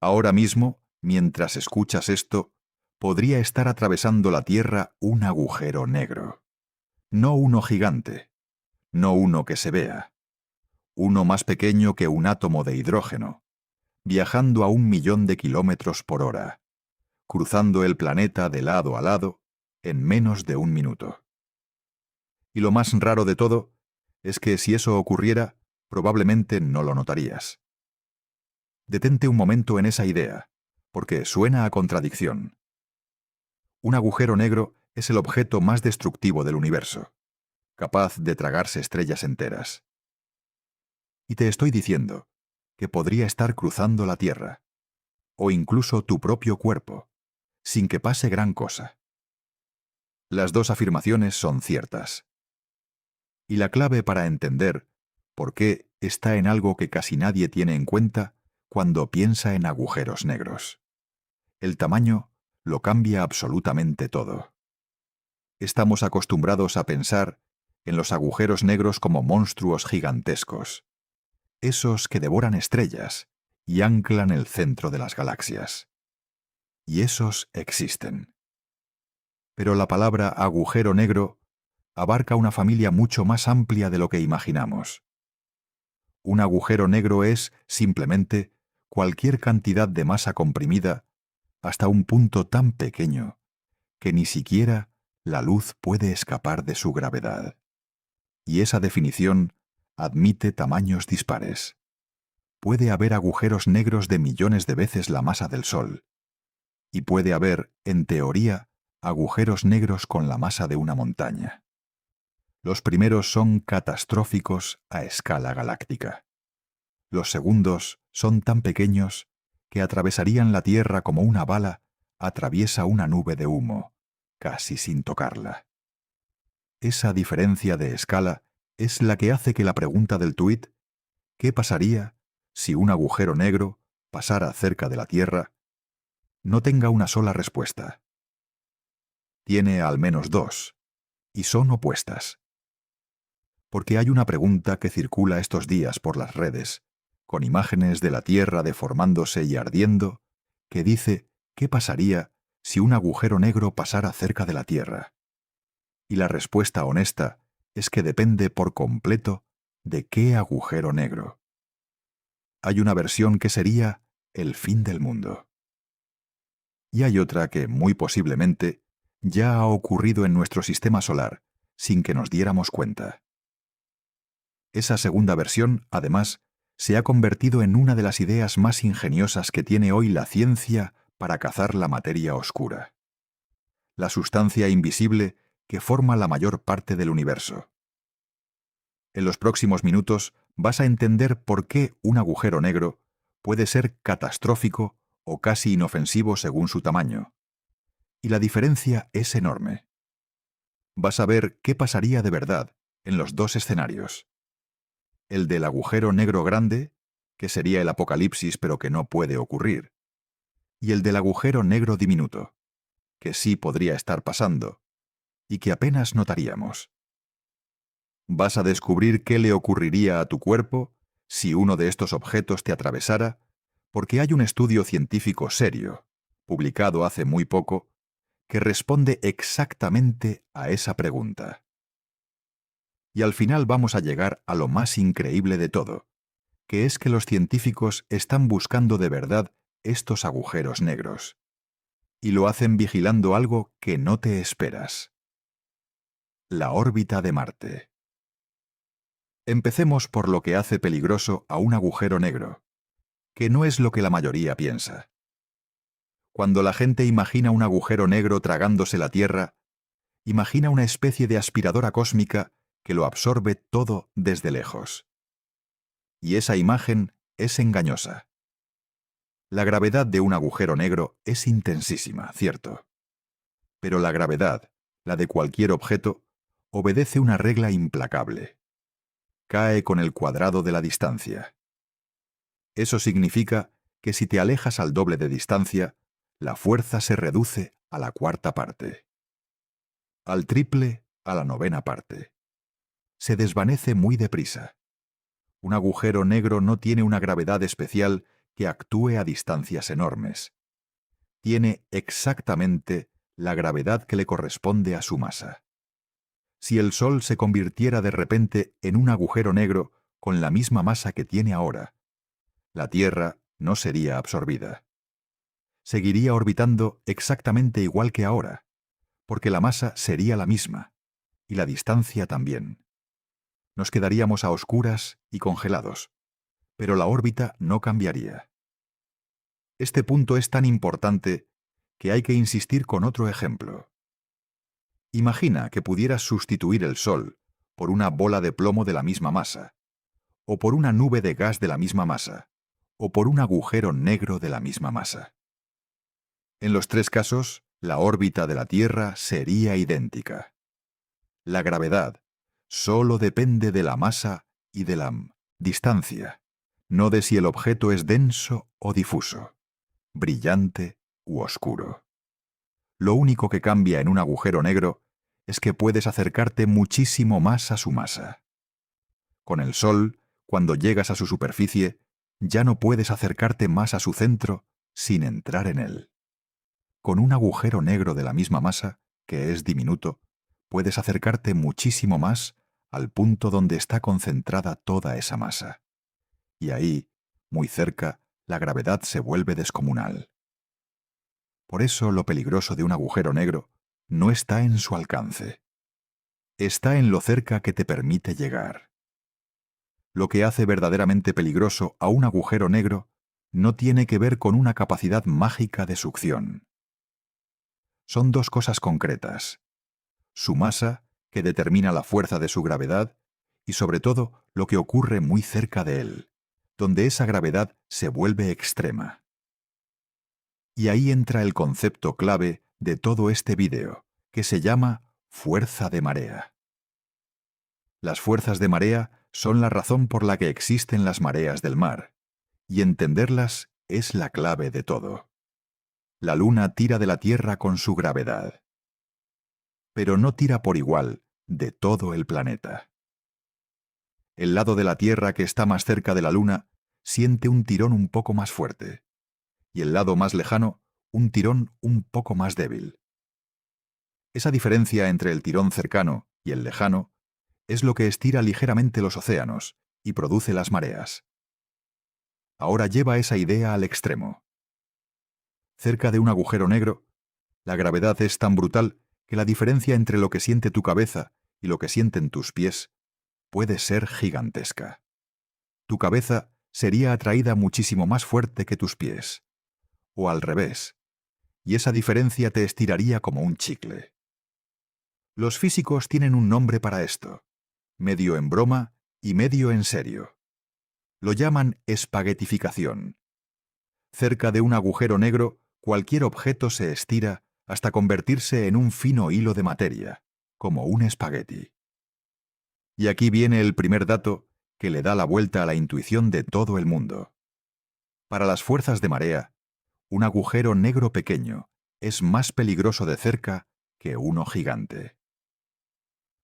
Ahora mismo, mientras escuchas esto, podría estar atravesando la Tierra un agujero negro. No uno gigante, no uno que se vea, uno más pequeño que un átomo de hidrógeno, viajando a 1.000.000 de kilómetros por hora, cruzando el planeta de lado a lado en menos de 1 minuto. Y lo más raro de todo es que si eso ocurriera, probablemente no lo notarías. Detente un momento en esa idea, porque suena a contradicción. Un agujero negro es el objeto más destructivo del universo, capaz de tragarse estrellas enteras. Y te estoy diciendo que podría estar cruzando la Tierra, o incluso tu propio cuerpo, sin que pase gran cosa. Las dos afirmaciones son ciertas. Y la clave para entender por qué está en algo que casi nadie tiene en cuenta cuando piensa en agujeros negros. El tamaño lo cambia absolutamente todo. Estamos acostumbrados a pensar en los agujeros negros como monstruos gigantescos, esos que devoran estrellas y anclan el centro de las galaxias. Y esos existen. Pero la palabra agujero negro abarca una familia mucho más amplia de lo que imaginamos. Un agujero negro es, simplemente, cualquier cantidad de masa comprimida hasta un punto tan pequeño que ni siquiera la luz puede escapar de su gravedad. Y esa definición admite tamaños dispares. Puede haber agujeros negros de millones de veces la masa del Sol. Y puede haber, en teoría, agujeros negros con la masa de una montaña. Los primeros son catastróficos a escala galáctica. Los segundos son tan pequeños que atravesarían la Tierra como una bala atraviesa una nube de humo, casi sin tocarla. Esa diferencia de escala es la que hace que la pregunta del tuit, ¿qué pasaría si un agujero negro pasara cerca de la Tierra?, no tenga una sola respuesta. Tiene al menos dos, y son opuestas. Porque hay una pregunta que circula estos días por las redes, con imágenes de la Tierra deformándose y ardiendo, que dice ¿qué pasaría si un agujero negro pasara cerca de la Tierra? Y la respuesta honesta es que depende por completo de qué agujero negro. Hay una versión que sería el fin del mundo. Y hay otra que, muy posiblemente, ya ha ocurrido en nuestro sistema solar, sin que nos diéramos cuenta. Esa segunda versión, además, se ha convertido en una de las ideas más ingeniosas que tiene hoy la ciencia para cazar la materia oscura. La sustancia invisible que forma la mayor parte del universo. En los próximos minutos vas a entender por qué un agujero negro puede ser catastrófico o casi inofensivo según su tamaño. Y la diferencia es enorme. Vas a ver qué pasaría de verdad en los dos escenarios. El del agujero negro grande, que sería el apocalipsis pero que no puede ocurrir, y el del agujero negro diminuto, que sí podría estar pasando, y que apenas notaríamos. Vas a descubrir qué le ocurriría a tu cuerpo si uno de estos objetos te atravesara, porque hay un estudio científico serio, publicado hace muy poco, que responde exactamente a esa pregunta. Y al final vamos a llegar a lo más increíble de todo, que es que los científicos están buscando de verdad estos agujeros negros. Y lo hacen vigilando algo que no te esperas. La órbita de Marte. Empecemos por lo que hace peligroso a un agujero negro, que no es lo que la mayoría piensa. Cuando la gente imagina un agujero negro tragándose la Tierra, imagina una especie de aspiradora cósmica que lo absorbe todo desde lejos. Y esa imagen es engañosa. La gravedad de un agujero negro es intensísima, cierto. Pero la gravedad, la de cualquier objeto, obedece una regla implacable. Cae con el cuadrado de la distancia. Eso significa que si te alejas al doble de distancia, la fuerza se reduce a la cuarta parte. Al triple, a la novena parte. Se desvanece muy deprisa. Un agujero negro no tiene una gravedad especial que actúe a distancias enormes. Tiene exactamente la gravedad que le corresponde a su masa. Si el Sol se convirtiera de repente en un agujero negro con la misma masa que tiene ahora, la Tierra no sería absorbida. Seguiría orbitando exactamente igual que ahora, porque la masa sería la misma, y la distancia también. Nos quedaríamos a oscuras y congelados, pero la órbita no cambiaría. Este punto es tan importante que hay que insistir con otro ejemplo. Imagina que pudieras sustituir el Sol por una bola de plomo de la misma masa, o por una nube de gas de la misma masa, o por un agujero negro de la misma masa. En los tres casos, la órbita de la Tierra sería idéntica. La gravedad solo depende de la masa y de la distancia, no de si el objeto es denso o difuso, brillante u oscuro. Lo único que cambia en un agujero negro es que puedes acercarte muchísimo más a su masa. Con el Sol, cuando llegas a su superficie, ya no puedes acercarte más a su centro sin entrar en él. Con un agujero negro de la misma masa, que es diminuto, puedes acercarte muchísimo más al punto donde está concentrada toda esa masa. Y ahí, muy cerca, la gravedad se vuelve descomunal. Por eso lo peligroso de un agujero negro no está en su alcance. Está en lo cerca que te permite llegar. Lo que hace verdaderamente peligroso a un agujero negro no tiene que ver con una capacidad mágica de succión. Son dos cosas concretas: su masa, que determina la fuerza de su gravedad, y sobre todo lo que ocurre muy cerca de él, donde esa gravedad se vuelve extrema. Y ahí entra el concepto clave de todo este vídeo, que se llama fuerza de marea. Las fuerzas de marea son la razón por la que existen las mareas del mar, y entenderlas es la clave de todo. La Luna tira de la Tierra con su gravedad, pero no tira por igual de todo el planeta. El lado de la Tierra que está más cerca de la Luna siente un tirón un poco más fuerte, y el lado más lejano un tirón un poco más débil. Esa diferencia entre el tirón cercano y el lejano es lo que estira ligeramente los océanos y produce las mareas. Ahora lleva esa idea al extremo. Cerca de un agujero negro, la gravedad es tan brutal que la diferencia entre lo que siente tu cabeza y lo que sienten tus pies puede ser gigantesca. Tu cabeza sería atraída muchísimo más fuerte que tus pies, o al revés, y esa diferencia te estiraría como un chicle. Los físicos tienen un nombre para esto, medio en broma y medio en serio. Lo llaman espaguetificación. Cerca de un agujero negro, cualquier objeto se estira hasta convertirse en un fino hilo de materia, como un espagueti. Y aquí viene el primer dato que le da la vuelta a la intuición de todo el mundo. Para las fuerzas de marea, un agujero negro pequeño es más peligroso de cerca que uno gigante.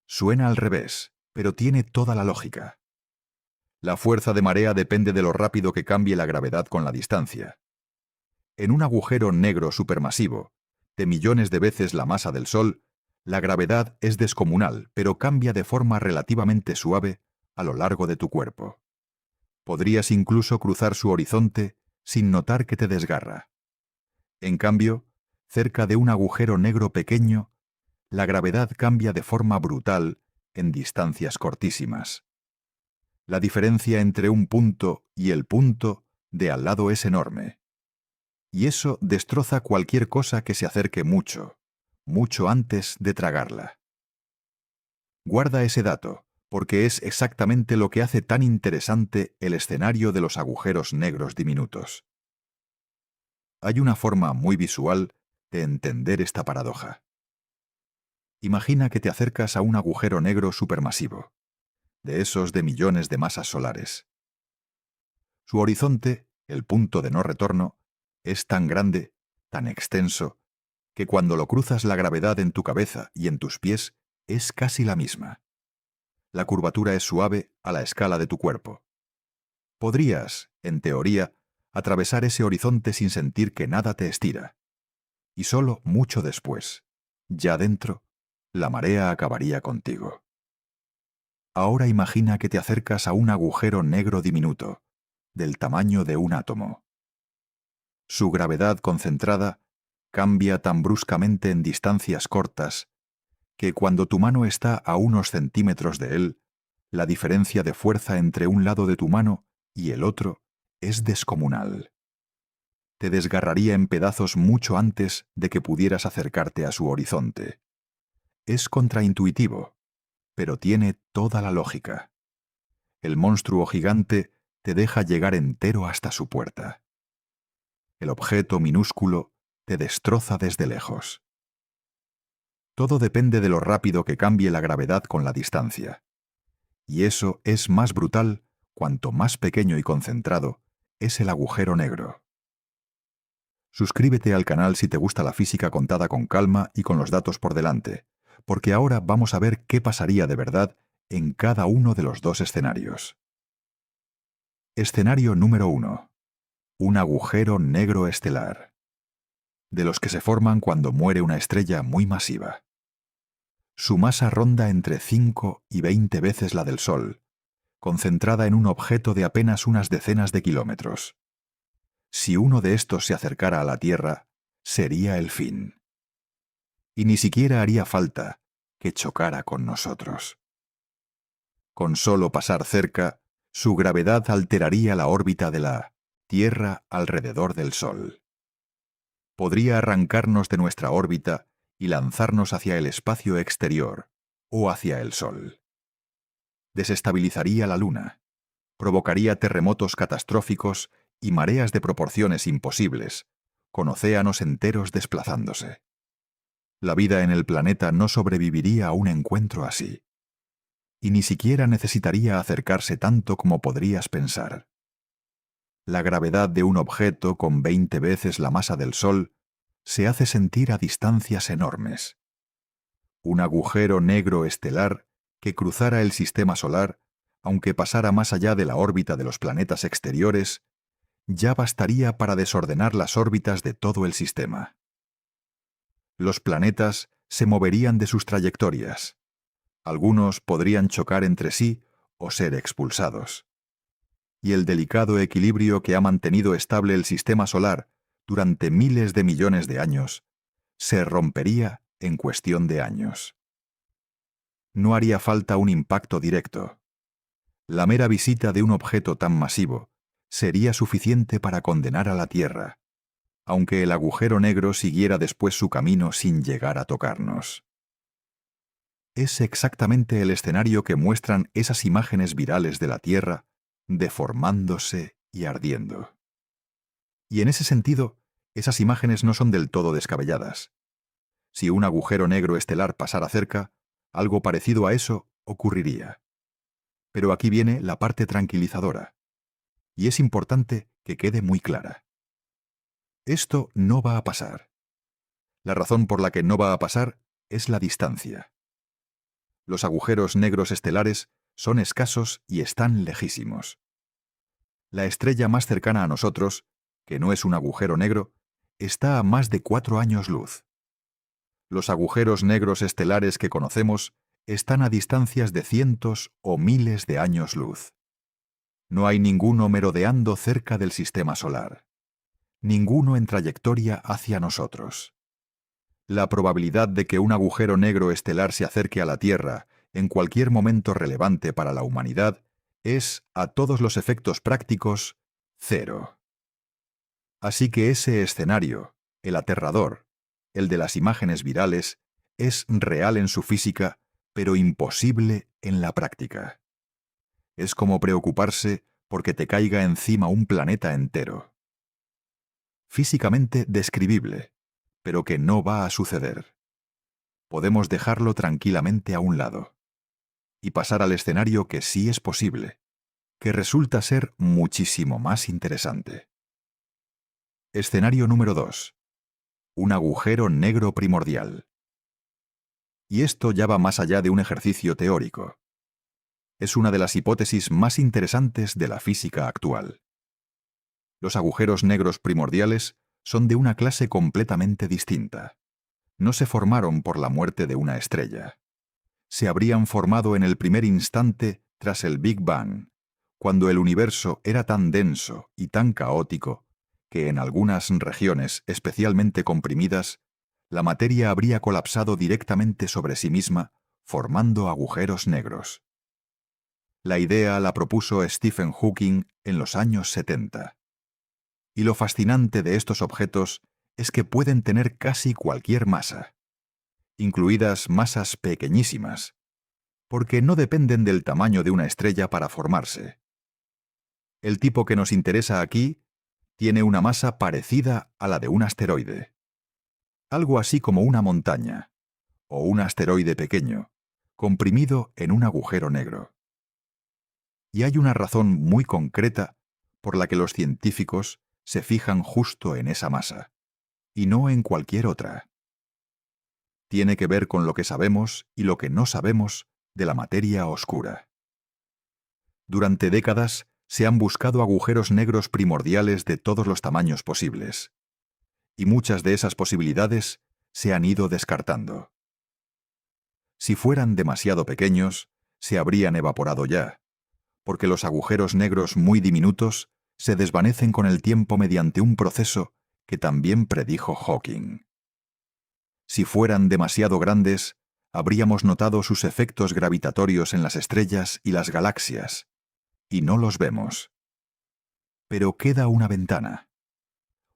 Suena al revés, pero tiene toda la lógica. La fuerza de marea depende de lo rápido que cambie la gravedad con la distancia. En un agujero negro supermasivo, de millones de veces la masa del Sol, la gravedad es descomunal, pero cambia de forma relativamente suave a lo largo de tu cuerpo. Podrías incluso cruzar su horizonte sin notar que te desgarra. En cambio, cerca de un agujero negro pequeño, la gravedad cambia de forma brutal en distancias cortísimas. La diferencia entre un punto y el punto de al lado es enorme. Y eso destroza cualquier cosa que se acerque mucho, mucho antes de tragarla. Guarda ese dato, porque es exactamente lo que hace tan interesante el escenario de los agujeros negros diminutos. Hay una forma muy visual de entender esta paradoja. Imagina que te acercas a un agujero negro supermasivo, de esos de millones de masas solares. Su horizonte, el punto de no retorno, es tan grande, tan extenso, que cuando lo cruzas la gravedad en tu cabeza y en tus pies es casi la misma. La curvatura es suave a la escala de tu cuerpo. Podrías, en teoría, atravesar ese horizonte sin sentir que nada te estira. Y solo mucho después, ya dentro, la marea acabaría contigo. Ahora imagina que te acercas a un agujero negro diminuto, del tamaño de un átomo. Su gravedad concentrada cambia tan bruscamente en distancias cortas que cuando tu mano está a unos centímetros de él, la diferencia de fuerza entre un lado de tu mano y el otro es descomunal. Te desgarraría en pedazos mucho antes de que pudieras acercarte a su horizonte. Es contraintuitivo, pero tiene toda la lógica. El monstruo gigante te deja llegar entero hasta su puerta. El objeto minúsculo te destroza desde lejos. Todo depende de lo rápido que cambie la gravedad con la distancia. Y eso es más brutal cuanto más pequeño y concentrado es el agujero negro. Suscríbete al canal si te gusta la física contada con calma y con los datos por delante, porque ahora vamos a ver qué pasaría de verdad en cada uno de los dos escenarios. Escenario número 1. Un agujero negro estelar. De los que se forman cuando muere una estrella muy masiva. Su masa ronda entre 5 y 20 veces la del Sol, concentrada en un objeto de apenas unas decenas de kilómetros. Si uno de estos se acercara a la Tierra, sería el fin. Y ni siquiera haría falta que chocara con nosotros. Con solo pasar cerca, su gravedad alteraría la órbita de la Tierra alrededor del Sol. Podría arrancarnos de nuestra órbita y lanzarnos hacia el espacio exterior o hacia el Sol. Desestabilizaría la Luna, provocaría terremotos catastróficos y mareas de proporciones imposibles, con océanos enteros desplazándose. La vida en el planeta no sobreviviría a un encuentro así. Y ni siquiera necesitaría acercarse tanto como podrías pensar. La gravedad de un objeto con 20 veces la masa del Sol se hace sentir a distancias enormes. Un agujero negro estelar que cruzara el sistema solar, aunque pasara más allá de la órbita de los planetas exteriores, ya bastaría para desordenar las órbitas de todo el sistema. Los planetas se moverían de sus trayectorias. Algunos podrían chocar entre sí o ser expulsados. Y el delicado equilibrio que ha mantenido estable el sistema solar durante miles de millones de años se rompería en cuestión de años. No haría falta un impacto directo. La mera visita de un objeto tan masivo sería suficiente para condenar a la Tierra, aunque el agujero negro siguiera después su camino sin llegar a tocarnos. Es exactamente el escenario que muestran esas imágenes virales de la Tierra deformándose y ardiendo. Y en ese sentido, esas imágenes no son del todo descabelladas. Si un agujero negro estelar pasara cerca, algo parecido a eso ocurriría. Pero aquí viene la parte tranquilizadora, y es importante que quede muy clara. Esto no va a pasar. La razón por la que no va a pasar es la distancia. Los agujeros negros estelares son escasos y están lejísimos. La estrella más cercana a nosotros, que no es un agujero negro, está a más de 4 años luz. Los agujeros negros estelares que conocemos están a distancias de cientos o miles de años luz. No hay ninguno merodeando cerca del sistema solar. Ninguno en trayectoria hacia nosotros. La probabilidad de que un agujero negro estelar se acerque a la Tierra en cualquier momento relevante para la humanidad es, a todos los efectos prácticos, 0. Así que ese escenario, el aterrador, el de las imágenes virales, es real en su física, pero imposible en la práctica. Es como preocuparse porque te caiga encima un planeta entero. Físicamente describible, pero que no va a suceder. Podemos dejarlo tranquilamente a un lado y pasar al escenario que sí es posible, que resulta ser muchísimo más interesante. Escenario número 2. Un agujero negro primordial. Y esto ya va más allá de un ejercicio teórico. Es una de las hipótesis más interesantes de la física actual. Los agujeros negros primordiales son de una clase completamente distinta. No se formaron por la muerte de una estrella. Se habrían formado en el primer instante tras el Big Bang, cuando el universo era tan denso y tan caótico que en algunas regiones especialmente comprimidas, la materia habría colapsado directamente sobre sí misma, formando agujeros negros. La idea la propuso Stephen Hawking en los años 70. Y lo fascinante de estos objetos es que pueden tener casi cualquier masa, incluidas masas pequeñísimas, porque no dependen del tamaño de una estrella para formarse. El tipo que nos interesa aquí tiene una masa parecida a la de un asteroide, algo así como una montaña, o un asteroide pequeño, comprimido en un agujero negro. Y hay una razón muy concreta por la que los científicos se fijan justo en esa masa, y no en cualquier otra. Tiene que ver con lo que sabemos y lo que no sabemos de la materia oscura. Durante décadas se han buscado agujeros negros primordiales de todos los tamaños posibles, y muchas de esas posibilidades se han ido descartando. Si fueran demasiado pequeños, se habrían evaporado ya, porque los agujeros negros muy diminutos se desvanecen con el tiempo mediante un proceso que también predijo Hawking. Si fueran demasiado grandes, habríamos notado sus efectos gravitatorios en las estrellas y las galaxias, y no los vemos. Pero queda una ventana,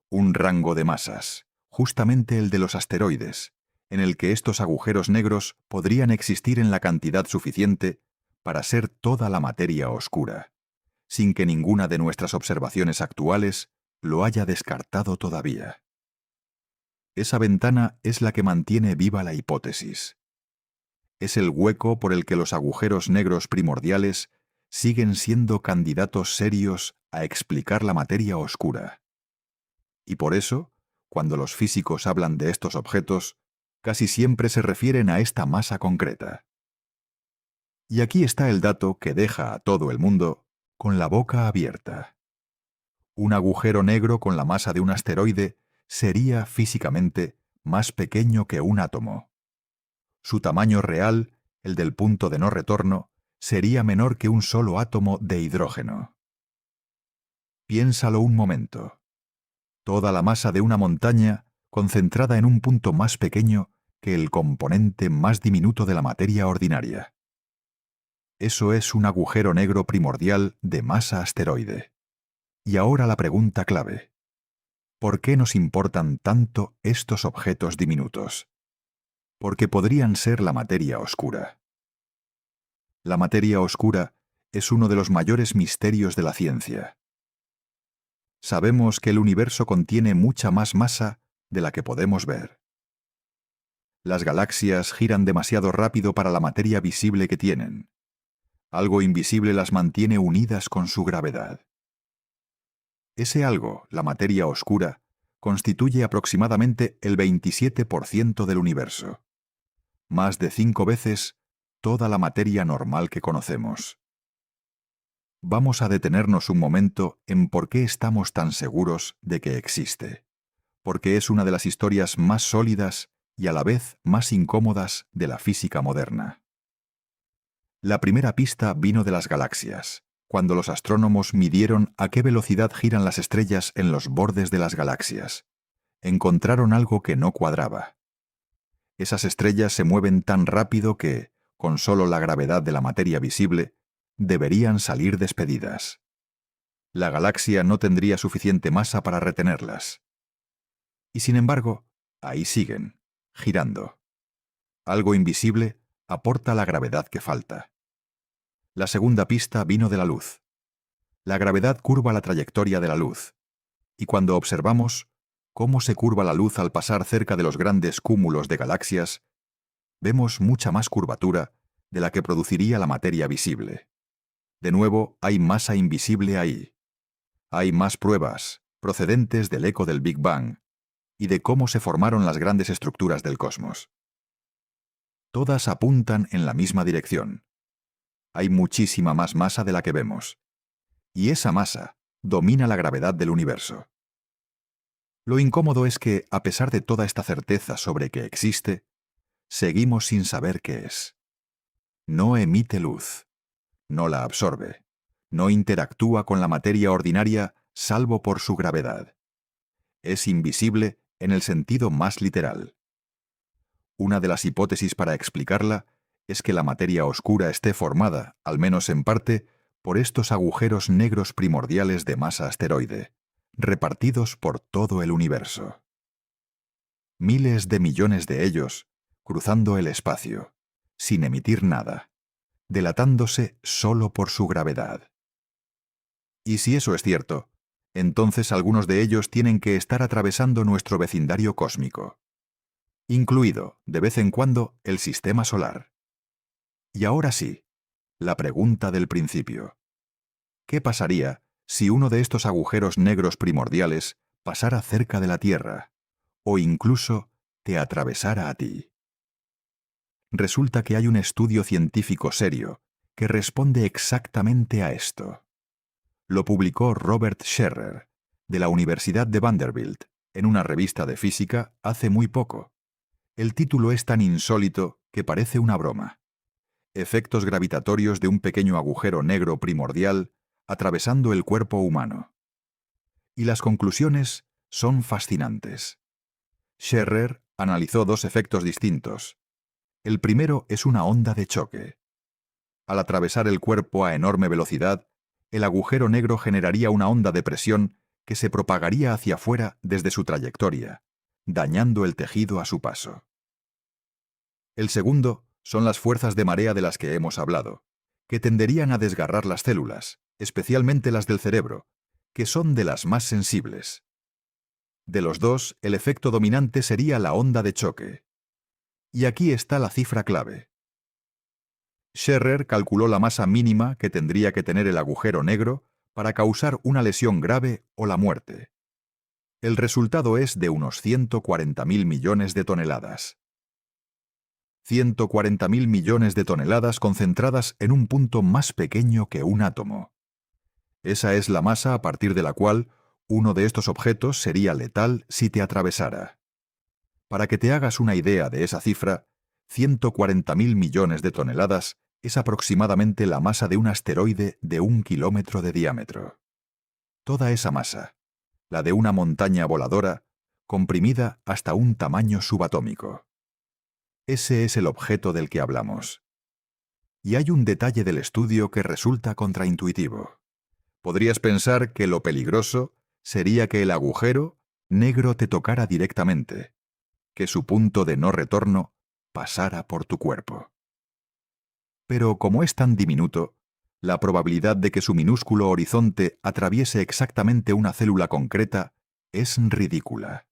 un rango de masas, justamente el de los asteroides, en el que estos agujeros negros podrían existir en la cantidad suficiente para ser toda la materia oscura, sin que ninguna de nuestras observaciones actuales lo haya descartado todavía. Esa ventana es la que mantiene viva la hipótesis. Es el hueco por el que los agujeros negros primordiales siguen siendo candidatos serios a explicar la materia oscura. Y por eso, cuando los físicos hablan de estos objetos, casi siempre se refieren a esta masa concreta. Y aquí está el dato que deja a todo el mundo con la boca abierta. Un agujero negro con la masa de un asteroide sería físicamente más pequeño que un átomo. Su tamaño real, el del punto de no retorno, sería menor que un solo átomo de hidrógeno. Piénsalo un momento. Toda la masa de una montaña concentrada en un punto más pequeño que el componente más diminuto de la materia ordinaria. Eso es un agujero negro primordial de masa asteroide. Y ahora la pregunta clave. ¿Por qué nos importan tanto estos objetos diminutos? Porque podrían ser la materia oscura. La materia oscura es uno de los mayores misterios de la ciencia. Sabemos que el universo contiene mucha más masa de la que podemos ver. Las galaxias giran demasiado rápido para la materia visible que tienen. Algo invisible las mantiene unidas con su gravedad. Ese algo, la materia oscura, constituye aproximadamente el 27% del universo. Más de 5 veces toda la materia normal que conocemos. Vamos a detenernos un momento en por qué estamos tan seguros de que existe, porque es una de las historias más sólidas y a la vez más incómodas de la física moderna. La primera pista vino de las galaxias, cuando los astrónomos midieron a qué velocidad giran las estrellas en los bordes de las galaxias. Encontraron algo que no cuadraba. Esas estrellas se mueven tan rápido que, con solo la gravedad de la materia visible, deberían salir despedidas. La galaxia no tendría suficiente masa para retenerlas. Y sin embargo, ahí siguen, girando. Algo invisible aporta la gravedad que falta. La segunda pista vino de la luz. La gravedad curva la trayectoria de la luz, y cuando observamos cómo se curva la luz al pasar cerca de los grandes cúmulos de galaxias, vemos mucha más curvatura de la que produciría la materia visible. De nuevo, hay masa invisible ahí. Hay más pruebas, procedentes del eco del Big Bang, y de cómo se formaron las grandes estructuras del cosmos. Todas apuntan en la misma dirección. Hay muchísima más masa de la que vemos. Y esa masa, domina la gravedad del universo. Lo incómodo es que, a pesar de toda esta certeza sobre que existe, seguimos sin saber qué es. No emite luz, no la absorbe, no interactúa con la materia ordinaria salvo por su gravedad. Es invisible en el sentido más literal. Una de las hipótesis para explicarla es que la materia oscura esté formada, al menos en parte, por estos agujeros negros primordiales de masa asteroide, repartidos por todo el universo. Miles de millones de ellos cruzando el espacio, sin emitir nada, delatándose solo por su gravedad. Y si eso es cierto, entonces algunos de ellos tienen que estar atravesando nuestro vecindario cósmico, incluido, de vez en cuando, el sistema solar. Y ahora sí, la pregunta del principio. ¿Qué pasaría si uno de estos agujeros negros primordiales pasara cerca de la Tierra, o incluso te atravesara a ti? Resulta que hay un estudio científico serio que responde exactamente a esto. Lo publicó Robert Scherrer, de la Universidad de Vanderbilt, en una revista de física hace muy poco. El título es tan insólito que parece una broma. Efectos gravitatorios de un pequeño agujero negro primordial atravesando el cuerpo humano. Y las conclusiones son fascinantes. Scherrer analizó dos efectos distintos. El primero es una onda de choque. Al atravesar el cuerpo a enorme velocidad, el agujero negro generaría una onda de presión que se propagaría hacia afuera desde su trayectoria, dañando el tejido a su paso. El segundo son las fuerzas de marea de las que hemos hablado, que tenderían a desgarrar las células, especialmente las del cerebro, que son de las más sensibles. De los dos, el efecto dominante sería la onda de choque. Y aquí está la cifra clave. Scherrer calculó la masa mínima que tendría que tener el agujero negro para causar una lesión grave o la muerte. El resultado es de unos 140.000 millones de toneladas. 140.000 millones de toneladas concentradas en un punto más pequeño que un átomo. Esa es la masa a partir de la cual uno de estos objetos sería letal si te atravesara. Para que te hagas una idea de esa cifra, 140.000 millones de toneladas es aproximadamente la masa de un asteroide de 1 kilómetro de diámetro. Toda esa masa, la de una montaña voladora, comprimida hasta un tamaño subatómico. Ese es el objeto del que hablamos. Y hay un detalle del estudio que resulta contraintuitivo. Podrías pensar que lo peligroso sería que el agujero negro te tocara directamente, que su punto de no retorno pasara por tu cuerpo. Pero como es tan diminuto, la probabilidad de que su minúsculo horizonte atraviese exactamente una célula concreta es ridícula.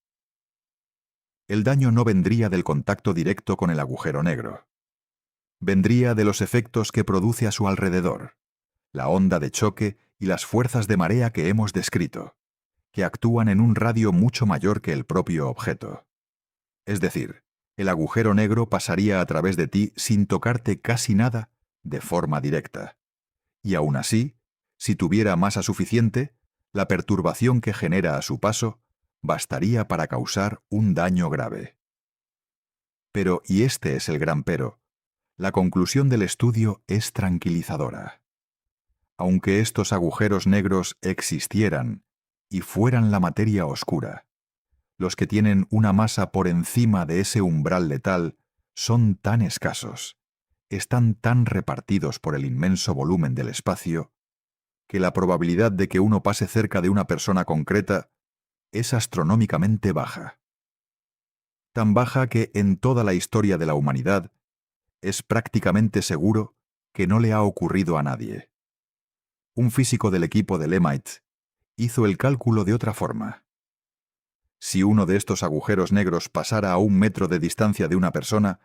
El daño no vendría del contacto directo con el agujero negro. Vendría de los efectos que produce a su alrededor, la onda de choque y las fuerzas de marea que hemos descrito, que actúan en un radio mucho mayor que el propio objeto. Es decir, el agujero negro pasaría a través de ti sin tocarte casi nada de forma directa. Y aún así, si tuviera masa suficiente, la perturbación que genera a su paso bastaría para causar un daño grave. Pero, y este es el gran pero, la conclusión del estudio es tranquilizadora. Aunque estos agujeros negros existieran y fueran la materia oscura, los que tienen una masa por encima de ese umbral letal son tan escasos, están tan repartidos por el inmenso volumen del espacio, que la probabilidad de que uno pase cerca de una persona concreta es astronómicamente baja. Tan baja que en toda la historia de la humanidad es prácticamente seguro que no le ha ocurrido a nadie. Un físico del equipo del MIT hizo el cálculo de otra forma. Si uno de estos agujeros negros pasara a 1 metro de distancia de una persona,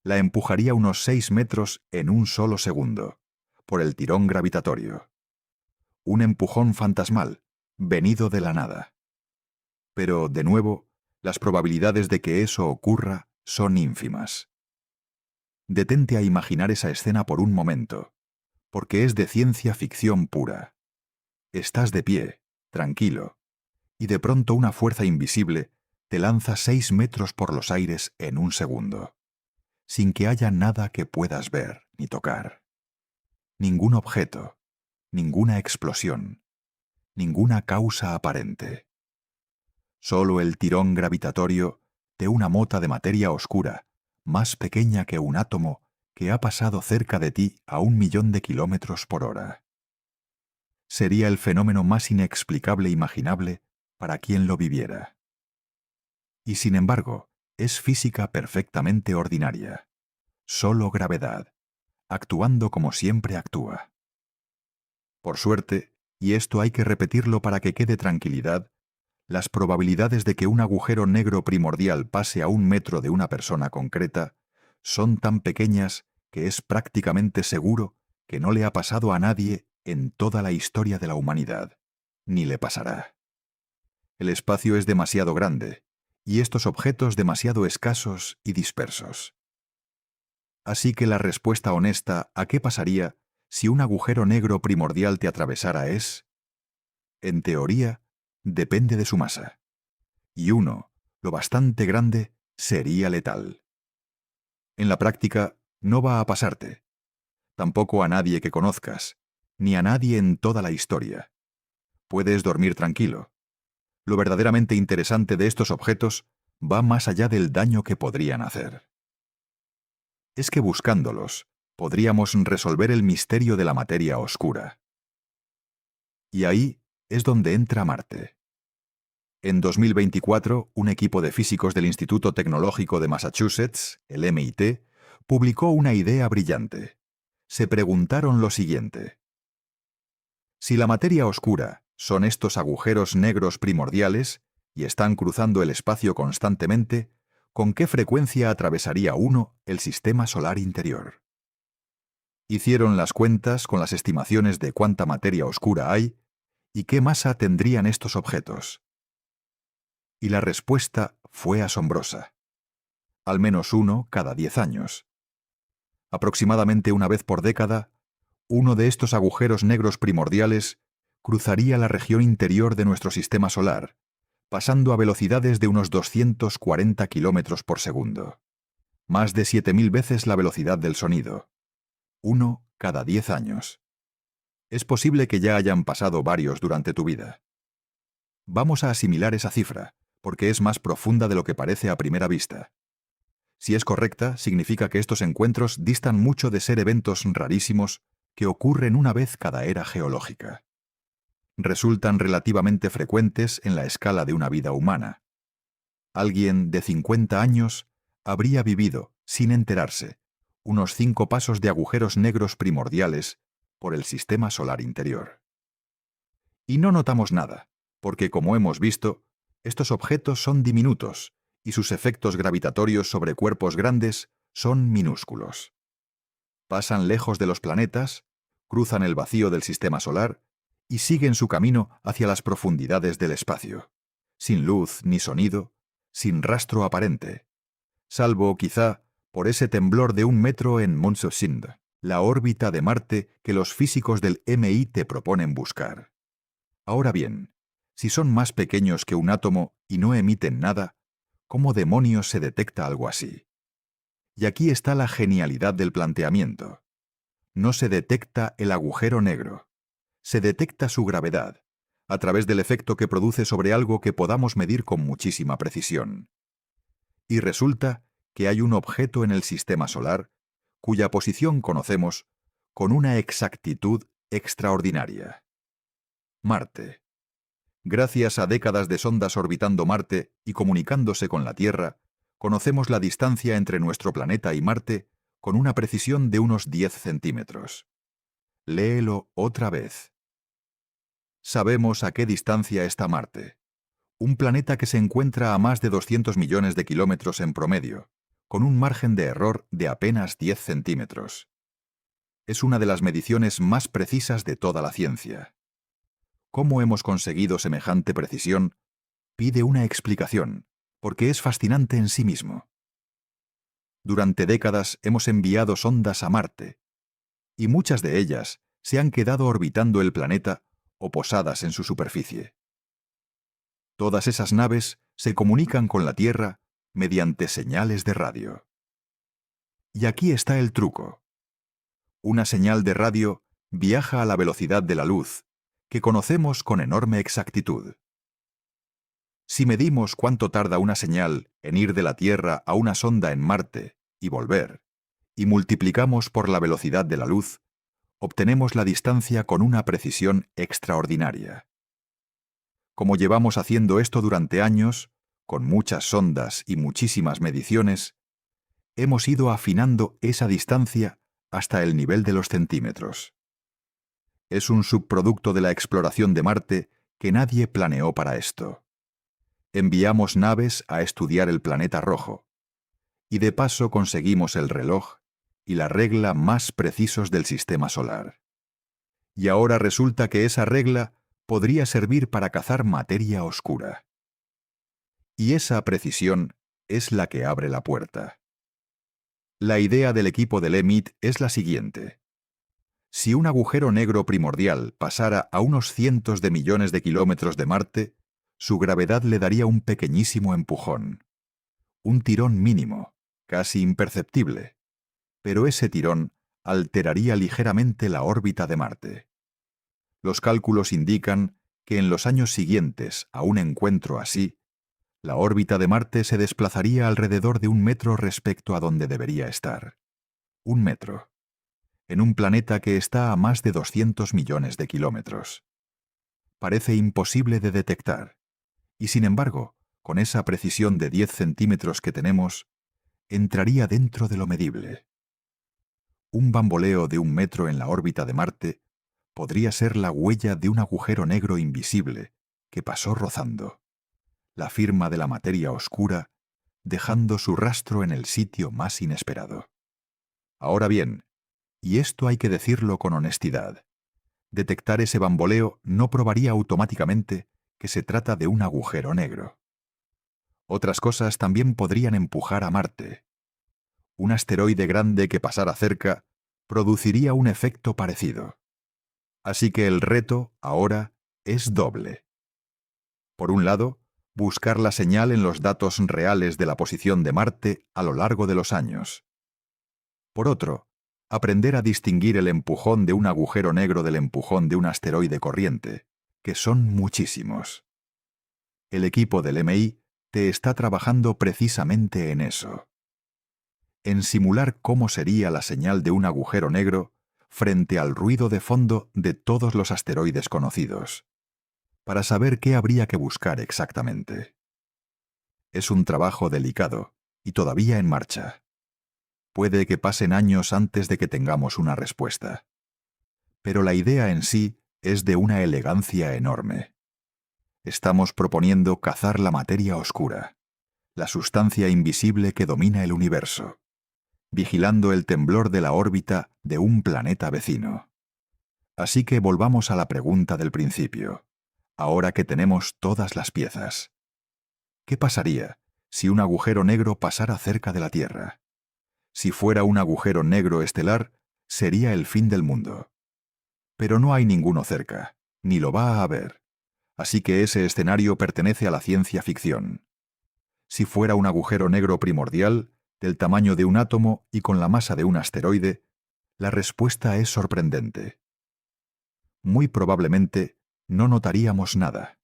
la empujaría unos 6 metros en un solo segundo, por el tirón gravitatorio. Un empujón fantasmal, venido de la nada. Pero, de nuevo, las probabilidades de que eso ocurra son ínfimas. Detente a imaginar esa escena por un momento, porque es de ciencia ficción pura. Estás de pie, tranquilo, y de pronto una fuerza invisible te lanza 6 metros por los aires en un segundo, sin que haya nada que puedas ver ni tocar. Ningún objeto, ninguna explosión, ninguna causa aparente. Solo el tirón gravitatorio de una mota de materia oscura, más pequeña que un átomo, que ha pasado cerca de ti a 1.000.000 de kilómetros por hora. Sería el fenómeno más inexplicable imaginable para quien lo viviera. Y sin embargo, es física perfectamente ordinaria. Solo gravedad, actuando como siempre actúa. Por suerte, y esto hay que repetirlo para que quede tranquilidad, las probabilidades de que un agujero negro primordial pase a 1 metro de una persona concreta son tan pequeñas que es prácticamente seguro que no le ha pasado a nadie en toda la historia de la humanidad, ni le pasará. El espacio es demasiado grande, y estos objetos demasiado escasos y dispersos. Así que la respuesta honesta a qué pasaría si un agujero negro primordial te atravesara es, en teoría, depende de su masa. Y uno, lo bastante grande, sería letal. En la práctica, no va a pasarte. Tampoco a nadie que conozcas, ni a nadie en toda la historia. Puedes dormir tranquilo. Lo verdaderamente interesante de estos objetos va más allá del daño que podrían hacer. Es que buscándolos, podríamos resolver el misterio de la materia oscura. Y ahí es donde entra Marte. En 2024, un equipo de físicos del Instituto Tecnológico de Massachusetts, el MIT, publicó una idea brillante. Se preguntaron lo siguiente: si la materia oscura son estos agujeros negros primordiales y están cruzando el espacio constantemente, ¿con qué frecuencia atravesaría uno el sistema solar interior? Hicieron las cuentas con las estimaciones de cuánta materia oscura hay y qué masa tendrían estos objetos. Y la respuesta fue asombrosa. Al menos uno cada 10 años. Aproximadamente una vez por década, uno de estos agujeros negros primordiales cruzaría la región interior de nuestro sistema solar, pasando a velocidades de unos 240 kilómetros por segundo. Más de 7.000 veces la velocidad del sonido. Uno cada 10 años. Es posible que ya hayan pasado varios durante tu vida. Vamos a asimilar esa cifra, porque es más profunda de lo que parece a primera vista. Si es correcta, significa que estos encuentros distan mucho de ser eventos rarísimos que ocurren una vez cada era geológica. Resultan relativamente frecuentes en la escala de una vida humana. Alguien de 50 años habría vivido, sin enterarse, unos 5 pasos de agujeros negros primordiales por el sistema solar interior. Y no notamos nada, porque como hemos visto, estos objetos son diminutos y sus efectos gravitatorios sobre cuerpos grandes son minúsculos. Pasan lejos de los planetas, cruzan el vacío del sistema solar y siguen su camino hacia las profundidades del espacio, sin luz ni sonido, sin rastro aparente, salvo quizá por ese temblor de 1 metro en Mont-Saint, la órbita de Marte que los físicos del MIT proponen buscar. Ahora bien, si son más pequeños que un átomo y no emiten nada, ¿cómo demonios se detecta algo así? Y aquí está la genialidad del planteamiento. No se detecta el agujero negro. Se detecta su gravedad, a través del efecto que produce sobre algo que podamos medir con muchísima precisión. Y resulta que hay un objeto en el sistema solar cuya posición conocemos con una exactitud extraordinaria. Marte. Gracias a décadas de sondas orbitando Marte y comunicándose con la Tierra, conocemos la distancia entre nuestro planeta y Marte con una precisión de unos 10 centímetros. Léelo otra vez. Sabemos a qué distancia está Marte, un planeta que se encuentra a más de 200 millones de kilómetros en promedio, con un margen de error de apenas 10 centímetros. Es una de las mediciones más precisas de toda la ciencia. ¿Cómo hemos conseguido semejante precisión? Pide una explicación, porque es fascinante en sí mismo. Durante décadas hemos enviado sondas a Marte, y muchas de ellas se han quedado orbitando el planeta o posadas en su superficie. Todas esas naves se comunican con la Tierra mediante señales de radio. Y aquí está el truco. Una señal de radio viaja a la velocidad de la luz, que conocemos con enorme exactitud. Si medimos cuánto tarda una señal en ir de la Tierra a una sonda en Marte y volver, y multiplicamos por la velocidad de la luz, obtenemos la distancia con una precisión extraordinaria. Como llevamos haciendo esto durante años, con muchas sondas y muchísimas mediciones, hemos ido afinando esa distancia hasta el nivel de los centímetros. Es un subproducto de la exploración de Marte que nadie planeó para esto. Enviamos naves a estudiar el planeta rojo, y de paso conseguimos el reloj y la regla más precisos del sistema solar. Y ahora resulta que esa regla podría servir para cazar materia oscura. Y esa precisión es la que abre la puerta. La idea del equipo del EMIT es la siguiente. Si un agujero negro primordial pasara a unos cientos de millones de kilómetros de Marte, su gravedad le daría un pequeñísimo empujón. Un tirón mínimo, casi imperceptible. Pero ese tirón alteraría ligeramente la órbita de Marte. Los cálculos indican que en los años siguientes a un encuentro así, la órbita de Marte se desplazaría alrededor de 1 metro respecto a donde debería estar. 1 metro. En un planeta que está a más de 200 millones de kilómetros. Parece imposible de detectar, y sin embargo, con esa precisión de 10 centímetros que tenemos, entraría dentro de lo medible. Un bamboleo de 1 metro en la órbita de Marte podría ser la huella de un agujero negro invisible que pasó rozando, la firma de la materia oscura, dejando su rastro en el sitio más inesperado. Ahora bien, y esto hay que decirlo con honestidad, detectar ese bamboleo no probaría automáticamente que se trata de un agujero negro. Otras cosas también podrían empujar a Marte. Un asteroide grande que pasara cerca produciría un efecto parecido. Así que el reto, ahora, es doble. Por un lado, buscar la señal en los datos reales de la posición de Marte a lo largo de los años. Por otro, aprender a distinguir el empujón de un agujero negro del empujón de un asteroide corriente, que son muchísimos. El equipo del MI te está trabajando precisamente en eso. En simular cómo sería la señal de un agujero negro frente al ruido de fondo de todos los asteroides conocidos, para saber qué habría que buscar exactamente. Es un trabajo delicado y todavía en marcha. Puede que pasen años antes de que tengamos una respuesta. Pero la idea en sí es de una elegancia enorme. Estamos proponiendo cazar la materia oscura, la sustancia invisible que domina el universo, vigilando el temblor de la órbita de un planeta vecino. Así que volvamos a la pregunta del principio, ahora que tenemos todas las piezas. ¿Qué pasaría si un agujero negro pasara cerca de la Tierra? Si fuera un agujero negro estelar, sería el fin del mundo. Pero no hay ninguno cerca, ni lo va a haber. Así que ese escenario pertenece a la ciencia ficción. Si fuera un agujero negro primordial, del tamaño de un átomo y con la masa de un asteroide, la respuesta es sorprendente. Muy probablemente no notaríamos nada.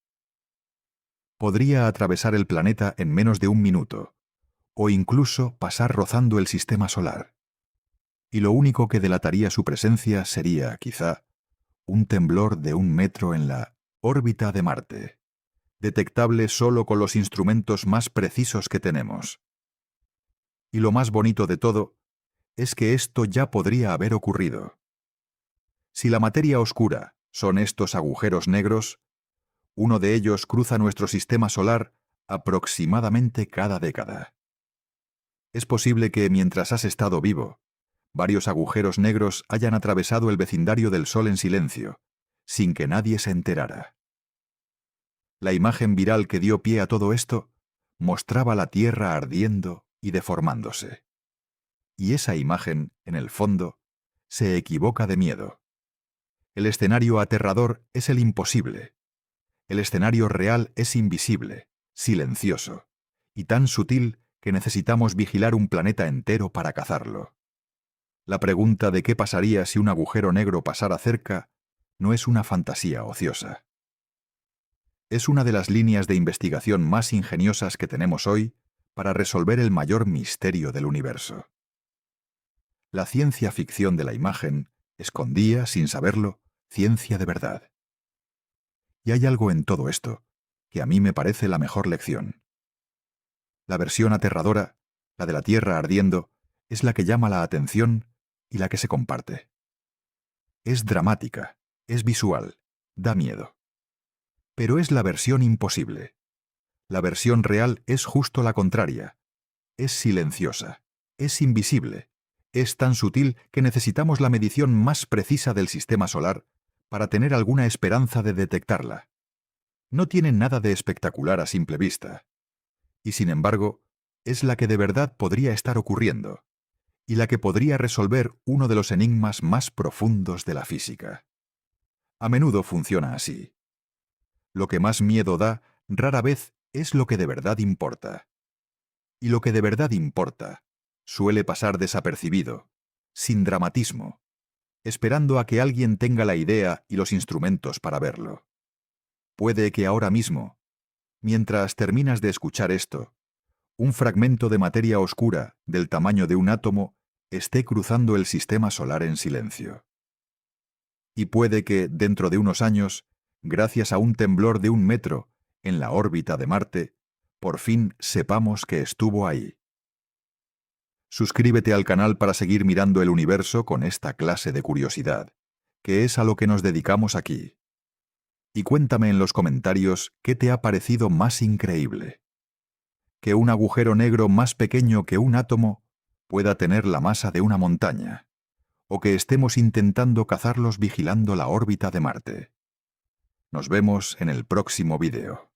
Podría atravesar el planeta en menos de 1 minuto, o incluso pasar rozando el sistema solar. Y lo único que delataría su presencia sería, quizá, un temblor de 1 metro en la órbita de Marte, detectable solo con los instrumentos más precisos que tenemos. Y lo más bonito de todo es que esto ya podría haber ocurrido. Si la materia oscura son estos agujeros negros, uno de ellos cruza nuestro sistema solar aproximadamente cada década. Es posible que, mientras has estado vivo, varios agujeros negros hayan atravesado el vecindario del Sol en silencio, sin que nadie se enterara. La imagen viral que dio pie a todo esto mostraba la Tierra ardiendo y deformándose. Y esa imagen, en el fondo, se equivoca de miedo. El escenario aterrador es el imposible. El escenario real es invisible, silencioso, y tan sutil que necesitamos vigilar un planeta entero para cazarlo. La pregunta de qué pasaría si un agujero negro pasara cerca no es una fantasía ociosa. Es una de las líneas de investigación más ingeniosas que tenemos hoy para resolver el mayor misterio del universo. La ciencia ficción de la imagen escondía, sin saberlo, ciencia de verdad. Y hay algo en todo esto que a mí me parece la mejor lección. La versión aterradora, la de la Tierra ardiendo, es la que llama la atención y la que se comparte. Es dramática, es visual, da miedo. Pero es la versión imposible. La versión real es justo la contraria. Es silenciosa, es invisible, es tan sutil que necesitamos la medición más precisa del sistema solar para tener alguna esperanza de detectarla. No tiene nada de espectacular a simple vista. Y sin embargo, es la que de verdad podría estar ocurriendo, y la que podría resolver uno de los enigmas más profundos de la física. A menudo funciona así. Lo que más miedo da rara vez es lo que de verdad importa. Y lo que de verdad importa suele pasar desapercibido, sin dramatismo, esperando a que alguien tenga la idea y los instrumentos para verlo. Puede que ahora mismo, mientras terminas de escuchar esto, un fragmento de materia oscura del tamaño de un átomo esté cruzando el sistema solar en silencio. Y puede que, dentro de unos años, gracias a un temblor de 1 metro en la órbita de Marte, por fin sepamos que estuvo ahí. Suscríbete al canal para seguir mirando el universo con esta clase de curiosidad, que es a lo que nos dedicamos aquí. Y cuéntame en los comentarios qué te ha parecido más increíble. Que un agujero negro más pequeño que un átomo pueda tener la masa de una montaña, o que estemos intentando cazarlos vigilando la órbita de Marte. Nos vemos en el próximo vídeo.